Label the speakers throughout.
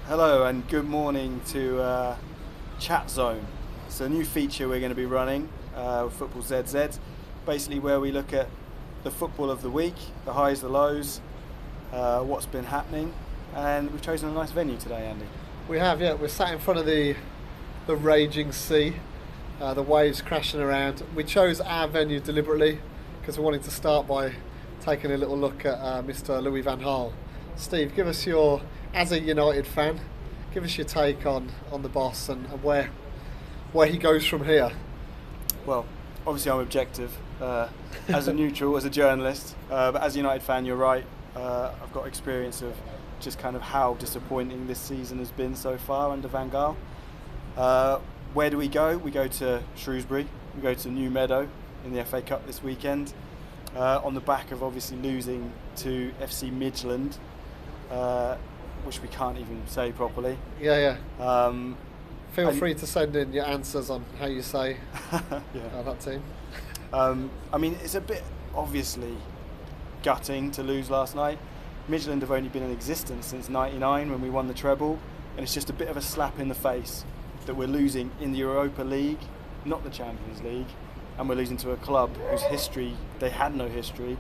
Speaker 1: Hello and good morning to Chat Zone. It's a new feature we're going to be running with Football ZZ, basically where we look at the football of the week, the highs, the lows, what's been happening, and we've chosen a nice venue today, Andy.
Speaker 2: We have, yeah. We're sat in front of the raging sea, the waves crashing around. We chose our venue deliberately because we wanted to start by taking a little look at Mr. Louis van Gaal. Steve, give us as a United fan, give us your take on the boss and where he goes from here.
Speaker 1: Well, obviously I'm objective as a neutral, as a journalist, but as a United fan, you're right. I've got experience of just kind of how disappointing this season has been so far under Van Gaal. Where do we go? We go to Shrewsbury, we go to New Meadow in the FA Cup this weekend, on the back of obviously losing to FC Midland, which we can't even say properly.
Speaker 2: Yeah. Feel
Speaker 1: and
Speaker 2: free to send in your answers on how you say
Speaker 1: yeah.
Speaker 2: that team.
Speaker 1: I mean, it's a bit obviously gutting to lose last night. Midland have only been in existence since '99 when we won the treble, and it's just a bit of a slap in the face that we're losing in the Europa League, not the Champions League, and we're losing to a club whose history, they had no history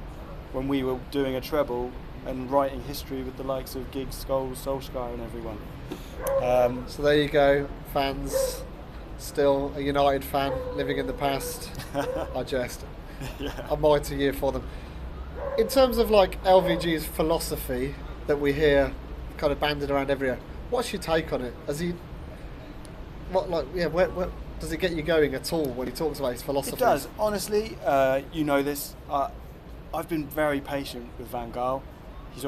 Speaker 1: when we were doing a treble and writing history with the likes of Giggs, Scholes, Solskjaer and everyone.
Speaker 2: So there you go, fans. Still a United fan living in the past. I jest.
Speaker 1: Yeah.
Speaker 2: A mighty year for them. In terms of like LVG's philosophy that we hear kind of banded around everywhere, what's your take on it? Where does it get you going at all when he talks about his philosophy?
Speaker 1: It does, honestly. You know this. I've been very patient with Van Gaal. He's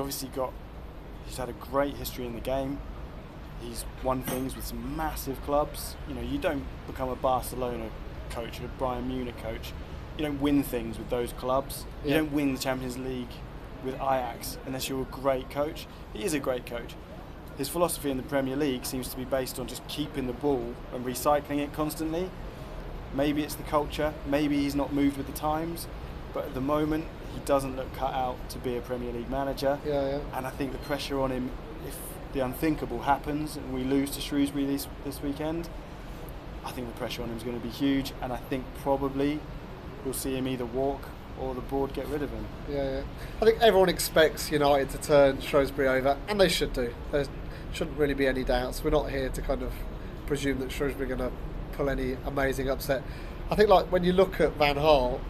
Speaker 1: had a great history in the game. He's won things with some massive clubs. You know, you don't become a Barcelona coach or a Bayern Munich coach. You don't win things with those clubs. You don't win the Champions League with Ajax unless you're a great coach. He is a great coach. His philosophy in the Premier League seems to be based on just keeping the ball and recycling it constantly. Maybe it's the culture, maybe he's not moved with the times, but at the moment he doesn't look cut out to be a Premier League manager.
Speaker 2: Yeah.
Speaker 1: And I think the pressure on him, if the unthinkable happens and we lose to Shrewsbury this weekend, I think the pressure on him is going to be huge, and I think probably we'll see him either walk or the board get rid of him.
Speaker 2: Yeah. I think everyone expects United to turn Shrewsbury over, and they should do. There shouldn't really be any doubts. We're not here to kind of presume that Shrewsbury are going to pull any amazing upset. I think like when you look at Van Gaal,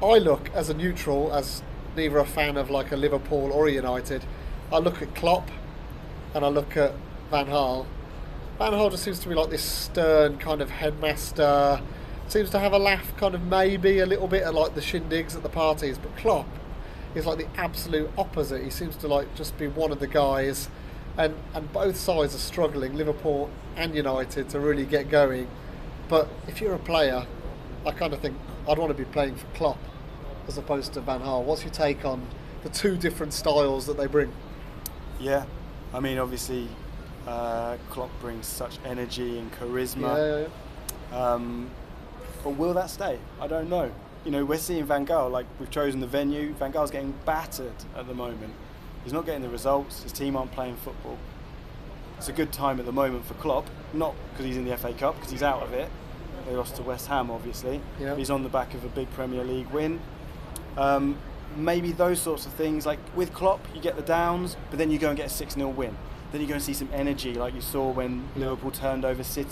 Speaker 2: I look as a neutral, as neither a fan of like a Liverpool or a United. I look at Klopp and I look at Van Gaal. Van Gaal just seems to be like this stern kind of headmaster. Seems to have a laugh kind of maybe a little bit at like the shindigs at the parties, but Klopp is like the absolute opposite. He seems to like just be one of the guys, and both sides are struggling, Liverpool and United, to really get going. But if you're a player, I kind of think I'd want to be playing for Klopp as opposed to Van Gaal. What's your take on the two different styles that they bring?
Speaker 1: Yeah, I mean obviously Klopp brings such energy and charisma.
Speaker 2: Yeah.
Speaker 1: But will that stay? I don't know. You know, we're seeing Van Gaal, like we've chosen the venue. Van Gaal's getting battered at the moment. He's not getting the results. His team aren't playing football. It's a good time at the moment for Klopp, not because he's in the FA Cup, because he's out of it. They lost to West Ham, obviously.
Speaker 2: Yeah.
Speaker 1: He's on the back of a big Premier League win. Maybe those sorts of things, like with Klopp, you get the downs, but then you go and get a 6-0 win. Then you go and see some energy, like you saw when Liverpool turned over City.